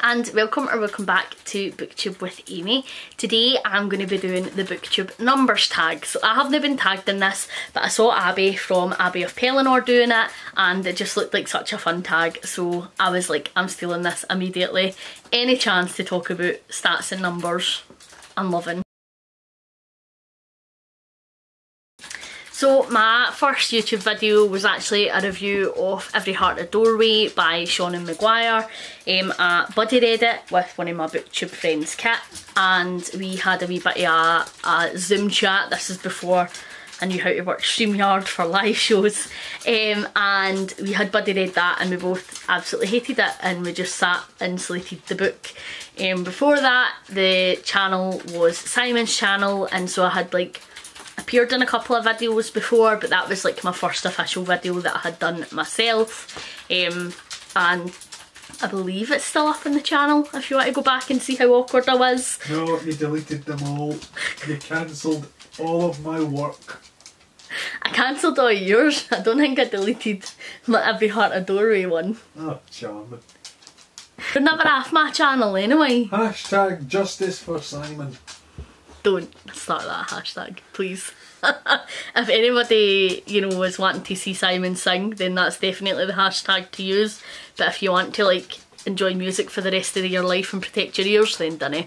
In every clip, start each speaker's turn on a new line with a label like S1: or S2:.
S1: and welcome back to Booktube with Amy. Today I'm going to be doing the Booktube Numbers Tag. So I haven't been tagged in this, but I saw Abby from Abbey of Pelennor doing it and it just looked like such a fun tag, so I was like, I'm stealing this immediately. Any chance to talk about stats and numbers, I'm loving. So my first YouTube video was actually a review of Every Heart a Doorway by Sean Maguire. I buddy read it with one of my Booktube friends, Kit, and we had a wee bit of a Zoom chat. This is before I knew how to work StreamYard for live shows, and we had buddy read that and we both absolutely hated it and we just sat and slated the book. Before that, the channel was Simon's channel, and so I had like appeared in a couple of videos before, but that was like my first official video that I had done myself, and I believe it's still up on the channel if you want to go back and see how awkward I was.
S2: No, you deleted them all. You cancelled all of my work.
S1: I cancelled all yours. I don't think I deleted my Every Heart a Doorway one.
S2: Oh, charming.
S1: You're never off my channel anyway.
S2: Hashtag justice for Simon.
S1: Don't start that hashtag, please. If anybody, you know, was wanting to see Simon sing, then that's definitely the hashtag to use. But if you want to like enjoy music for the rest of your life and protect your ears, then dunno.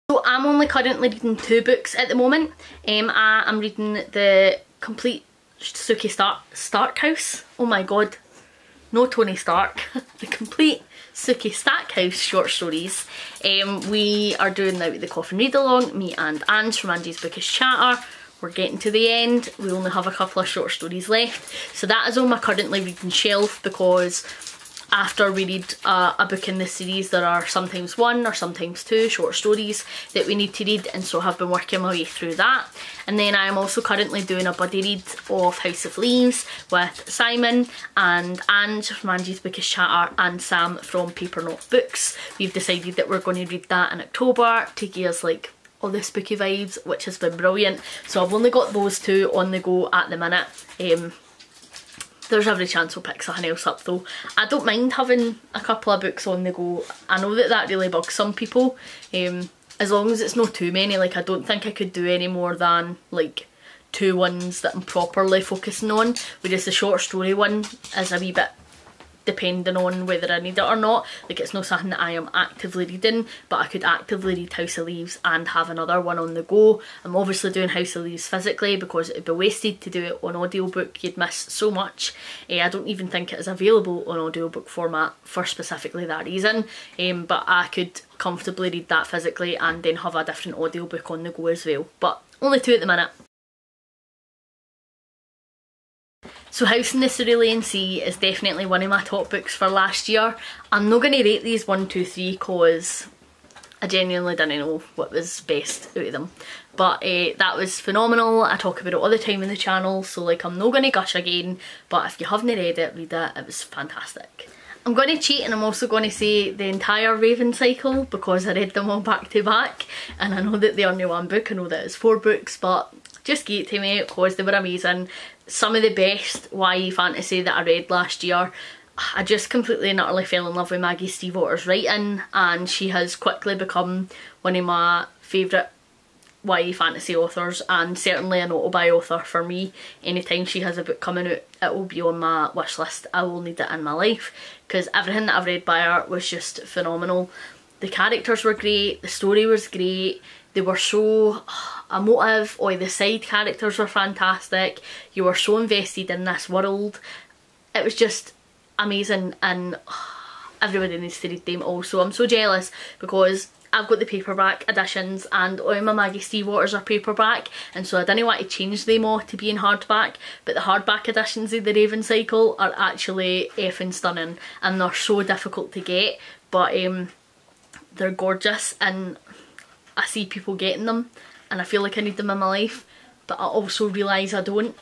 S1: So I'm only currently reading 2 books at the moment. I'm reading the complete Suki Starkhouse. Oh my god. No Tony Stark. The complete Suki Stackhouse short stories. We are doing now the coffin read along, me and Ange from Angie's Bookish Chatter. We're getting to the end. We only have a couple of short stories left. So that is on my currently reading shelf, because after we read a book in this series, there are sometimes 1 or sometimes 2 short stories that we need to read, and so I've been working my way through that. And then I'm also currently doing a buddy read of House of Leaves with Simon and Ange from Angie's Bookish Chatter and Sam from Paper Not Books. We've decided that we're going to read that in October to give us like all the spooky vibes, which has been brilliant. So I've only got those 2 on the go at the minute. There's every chance we'll pick something else up though. I don't mind having a couple of books on the go. I know that that really bugs some people, as long as it's not too many. Like, I don't think I could do any more than like 2 ones that I'm properly focusing on, whereas the short story one is a wee bit depending on whether I need it or not. Like, it's not something that I am actively reading, but I could actively read House of Leaves and have another one on the go. I'm obviously doing House of Leaves physically because it would be wasted to do it on audiobook. You'd miss so much. I don't even think it is available on audiobook format for specifically that reason, but I could comfortably read that physically and then have a different audiobook on the go as well. But only 2 at the minute. So House in the Cerulean Sea is definitely one of my top books for last year. I'm not going to rate these 1, 2, 3 because I genuinely didn't know what was best out of them. But that was phenomenal. I talk about it all the time on the channel, so like, I'm not going to gush again, but if you haven't read it, read it. It was fantastic. I'm going to cheat and I'm also going to say the entire Raven cycle because I read them all back to back, and I know that they are only 1 book. I know that it's 4 books, but just give it to me because they were amazing. Some of the best YA fantasy that I read last year. I just completely and utterly fell in love with Maggie Stiefvater's writing, and she has quickly become one of my favourite YA fantasy authors, and certainly an auto-buy author for me. Anytime she has a book coming out, it will be on my wish list. I will need it in my life because everything that I've read by her was just phenomenal. The characters were great, the story was great, they were so emotive, all the side characters were fantastic, you were so invested in this world. It was just amazing, and everybody needs to read them also. I'm so jealous because I've got the paperback editions and all my Maggie Stiefvaters are paperback, and so I didn't want to change them all to be in hardback, but the hardback editions of the Raven cycle are actually effing stunning, and they're so difficult to get, but they're gorgeous, and I see people getting them and I feel like I need them in my life, but I also realise I don't,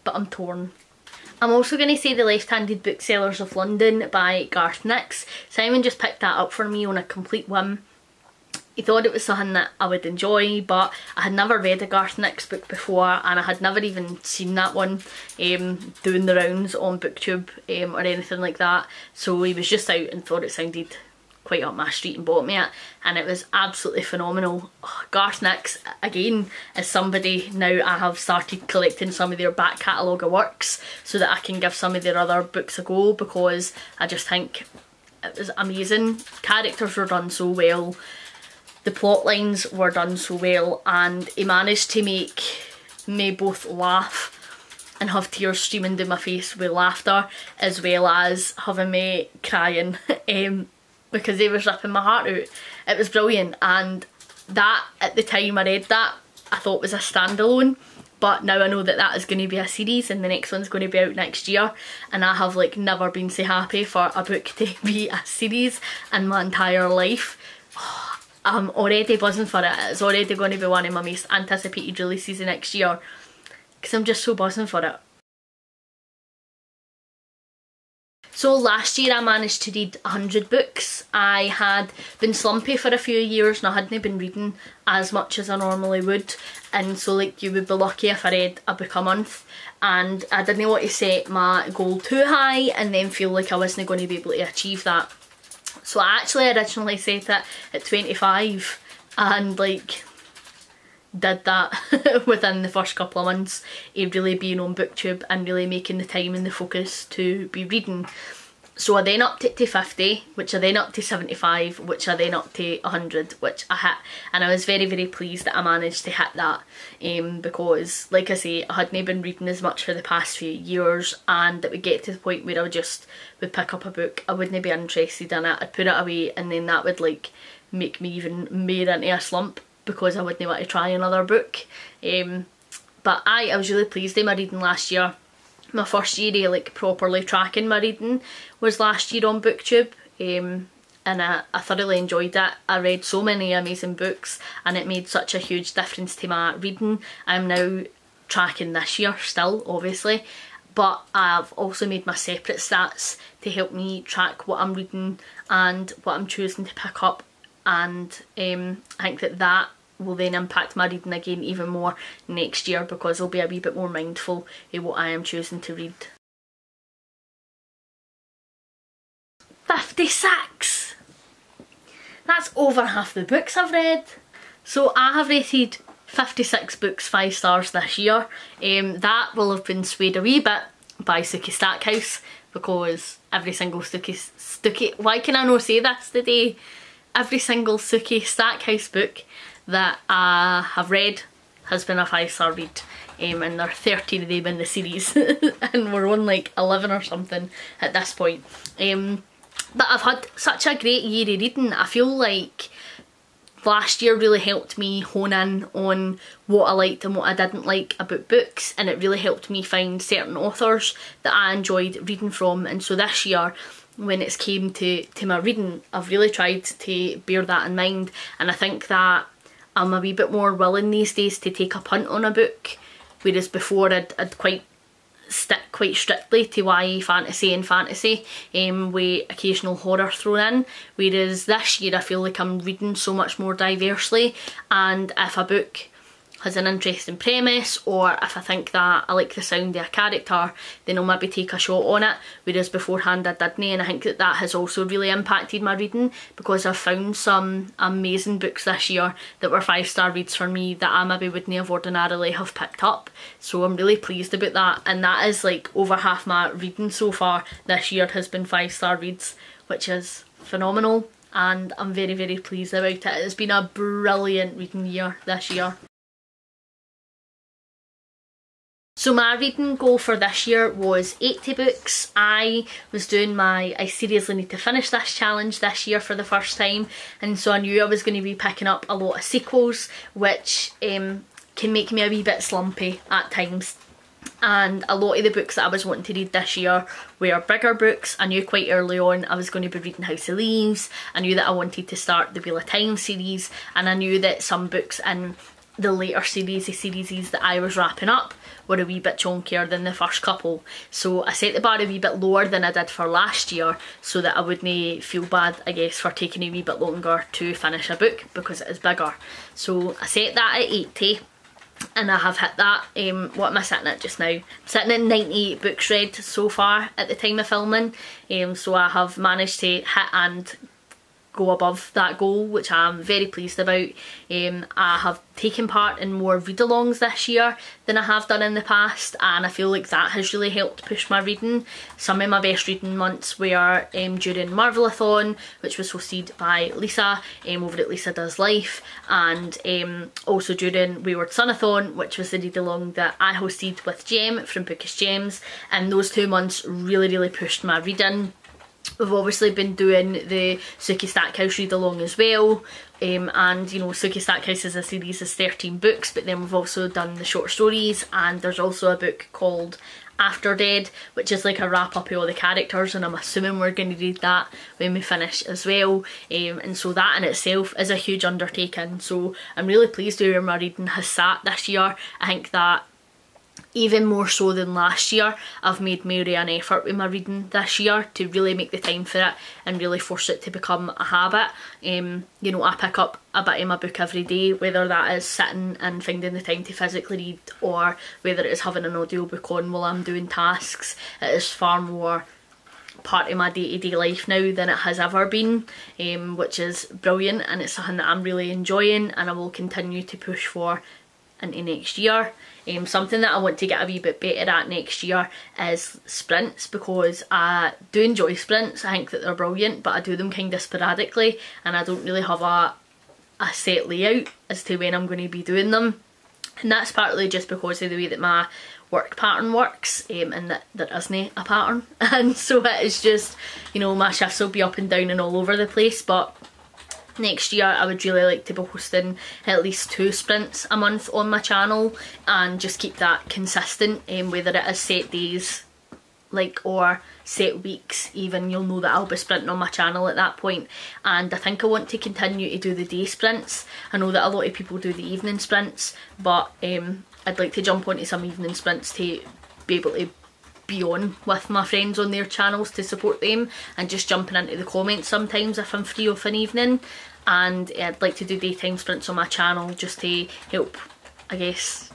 S1: but I'm torn. I'm also going to say The Left-Handed Booksellers of London by Garth Nix. Simon just picked that up for me on a complete whim. he thought it was something that I would enjoy, but I had never read a Garth Nix book before, and I had never even seen that one doing the rounds on Booktube or anything like that. So he was just out and thought it sounded quite up my street and bought me it, and it was absolutely phenomenal. Oh, Garth Nix, again, is somebody now I have started collecting some of their back catalogue of works so that I can give some of their other books a go, because I just think it was amazing. Characters were done so well, the plot lines were done so well, and he managed to make me both laugh and have tears streaming down my face with laughter, as well as having me crying because they was ripping my heart out. It was brilliant, and that, at the time I read that, I thought was a standalone, but now I know that that is going to be a series and the next one's going to be out next year, and I have like never been so happy for a book to be a series in my entire life. Oh, I'm already buzzing for it. It's already going to be one of my most anticipated releases next year, because I'm just so buzzing for it. So last year I managed to read 100 books. I had been slumpy for a few years and I hadn't been reading as much as I normally would, and so like you would be lucky if I read a book a month, and I didn't want to set my goal too high and then feel like I wasn't going to be able to achieve that. So I actually originally set it at 25 and like did that within the first couple of months of really being on Booktube and really making the time and the focus to be reading. So I then upped it to 50, which I then upped to 75, which I then upped to 100, which I hit, and I was very, very pleased that I managed to hit that, because like I say, I hadn't been reading as much for the past few years, and it would get to the point where I would pick up a book, I wouldn't be interested in it, I'd put it away, and then that would like make me even more into a slump, because I wouldn't want to try another book. But I was really pleased with my reading last year. My first year of like properly tracking my reading was last year on Booktube, and I thoroughly enjoyed it. I read so many amazing books and it made such a huge difference to my reading. I'm now tracking this year still, obviously, but I've also made my separate stats to help me track what I'm reading and what I'm choosing to pick up, and I think that will then impact my reading again even more next year, because I'll be a wee bit more mindful of what I am choosing to read. 56! That's over half the books I've read. So I have rated 56 books 5 stars this year. That will have been swayed a wee bit by Suki Stackhouse, because every single Suki, why can I not say this today? Every single Suki Stackhouse book that I have read has been a 5-star read, and there are 13 of them in the series and we're on like 11 or something at this point. But I've had such a great year of reading. I feel like last year really helped me hone in on what I liked and what I didn't like about books, and it really helped me find certain authors that I enjoyed reading from, and so this year when it's came to my reading, I've really tried to bear that in mind, and I think that I'm a wee bit more willing these days to take a punt on a book, whereas before I'd quite stick quite strictly to YA fantasy and fantasy, with occasional horror thrown in, whereas this year I feel like I'm reading so much more diversely, and if a book has an interesting premise, or if I think that I like the sound of a character, then I'll maybe take a shot on it, whereas beforehand I didn't, and I think that that has also really impacted my reading, because I've found some amazing books this year that were 5-star reads for me that I maybe wouldn't have ordinarily have picked up, so I'm really pleased about that, and that is like over half my reading so far this year has been 5-star reads, which is phenomenal, and I'm very, very pleased about it. It's been a brilliant reading year this year. So my reading goal for this year was 80 books. I was doing I seriously need to finish this challenge this year for the first time, and so I knew I was going to be picking up a lot of sequels, which can make me a wee bit slumpy at times. And a lot of the books that I was wanting to read this year were bigger books. I knew quite early on I was going to be reading House of Leaves, I knew that I wanted to start the Wheel of Time series, and I knew that some books in the later series that I was wrapping up were a wee bit chunkier than the first couple. So I set the bar a wee bit lower than I did for last year so that I wouldn't feel bad, I guess, for taking a wee bit longer to finish a book because it is bigger. So I set that at 80 and I have hit that. What am I sitting at just now? I'm sitting at 98 books read so far at the time of filming. So I have managed to hit and go above that goal, which I'm very pleased about. I have taken part in more read-alongs this year than I have done in the past, and I feel like that has really helped push my reading. Some of my best reading months were during Marvelathon, which was hosted by Lisa over at Lisa Does Life, and also during Wayward Sunathon, which was the read-along that I hosted with Jem from Bookish Gems, and those 2 months really pushed my reading. We've obviously been doing the Suki Stackhouse read-along as well, and you know, Suki Stackhouse is a series of 13 books, but then we've also done the short stories, and there's also a book called After Dead, which is like a wrap-up of all the characters, and I'm assuming we're going to read that when we finish as well. And so that in itself is a huge undertaking, so I'm really pleased with where my reading has sat this year. I think that even more so than last year, I've made more of an effort with my reading this year to really make the time for it and really force it to become a habit. You know, I pick up a bit of my book every day, whether that is sitting and finding the time to physically read or whether it is having an audiobook on while I'm doing tasks. It is far more part of my day-to-day life now than it has ever been, which is brilliant, and it's something that I'm really enjoying and I will continue to push for into next year. Something that I want to get a wee bit better at next year is sprints, because I do enjoy sprints. I think that they're brilliant, but I do them kind of sporadically and I don't really have a set layout as to when I'm going to be doing them, and that's partly just because of the way that my work pattern works, and that there isn't a pattern, and so it is just, you know, my shifts will be up and down and all over the place. But next year I would really like to be hosting at least 2 sprints a month on my channel and just keep that consistent, whether it is set days like or set weeks even. You'll know that I'll be sprinting on my channel at that point, and I think I want to continue to do the day sprints. I know that a lot of people do the evening sprints, but I'd like to jump onto some evening sprints to be able to be on with my friends on their channels to support them, and just jumping into the comments sometimes if I'm free of an evening. And I'd like to do daytime sprints on my channel just to help, I guess,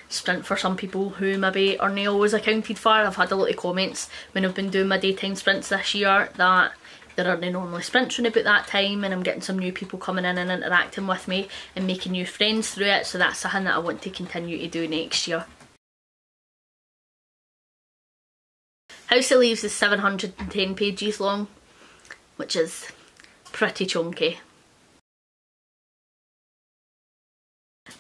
S1: sprint for some people who maybe aren't always accounted for. I've had a lot of comments when I've been doing my daytime sprints this year that there aren't normally sprints around about that time, and I'm getting some new people coming in and interacting with me and making new friends through it, so that's something that I want to continue to do next year. House of Leaves is 710 pages long, which is pretty chunky.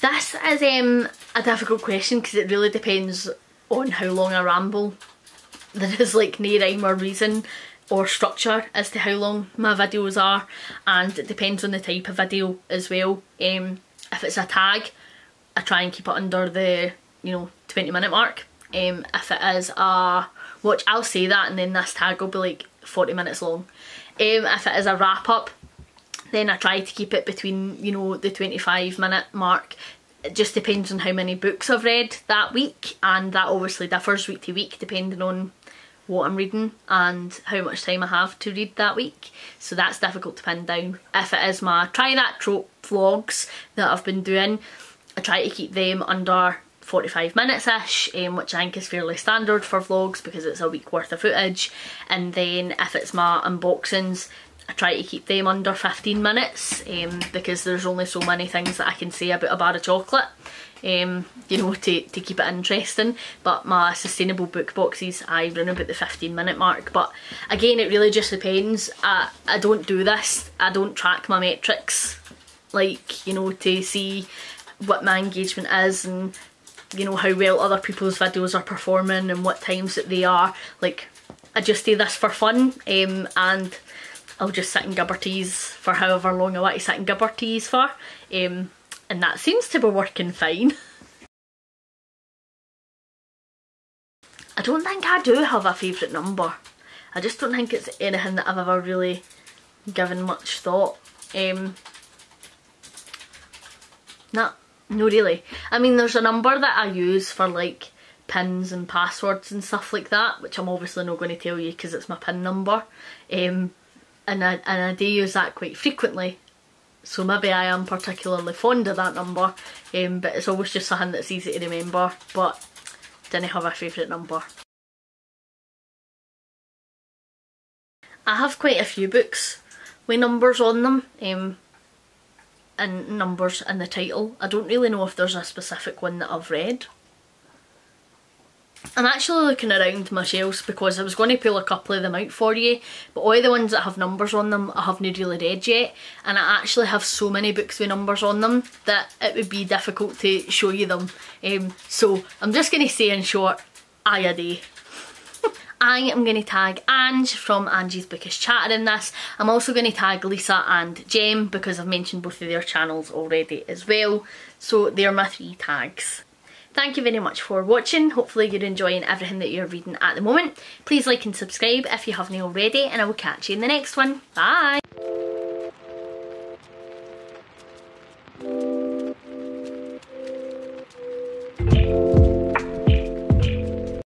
S1: This is a difficult question because it really depends on how long I ramble. There is like no rhyme or reason or structure as to how long my videos are, and it depends on the type of video as well. If it's a tag, I try and keep it under the 20-minute mark. If it is a watch, I'll say that and then this tag will be like 40 minutes long. If it is a wrap up, then I try to keep it between the 25-minute mark. It just depends on how many books I've read that week, and that obviously differs week to week depending on what I'm reading and how much time I have to read that week, so that's difficult to pin down. If it is my Try That Trope vlogs that I've been doing, I try to keep them under 45 minutes-ish, which I think is fairly standard for vlogs because it's a week worth of footage. And then if it's my unboxings, I try to keep them under 15 minutes because there's only so many things that I can say about a bar of chocolate, to keep it interesting. But my sustainable book boxes, I run about the 15-minute mark. But again, it really just depends. I don't do this, I don't track my metrics, to see what my engagement is and how well other people's videos are performing and what times that they are. Like, I just do this for fun, and I'll just sit in gibberties for however long I want to sit in gibberties for, and that seems to be working fine. I don't think I do have a favourite number. I just don't think it's anything that I've ever really given much thought. Nah, No, really. I mean, there's a number that I use for like pins and passwords and stuff like that, which I'm obviously not going to tell you because it's my pin number, and I do use that quite frequently, so maybe I am particularly fond of that number, but it's always just something that's easy to remember, but didn't have a favourite number. I have quite a few books with numbers on them, and numbers in the title. I don't really know if there's a specific one that I've read. I'm actually looking around my shelves because I was going to pull a couple of them out for you, but all the ones that have numbers on them I haven't really read yet, and I actually have so many books with numbers on them that it would be difficult to show you them. So I'm just going to say in short, aye a day. I am going to tag Ange from Angie's Bookish Chatter in this. I'm also going to tag Lisa and Jem because I've mentioned both of their channels already as well. So they're my 3 tags. Thank you very much for watching. Hopefully you're enjoying everything that you're reading at the moment. Please like and subscribe if you haven't already, and I will catch you in the next one. Bye!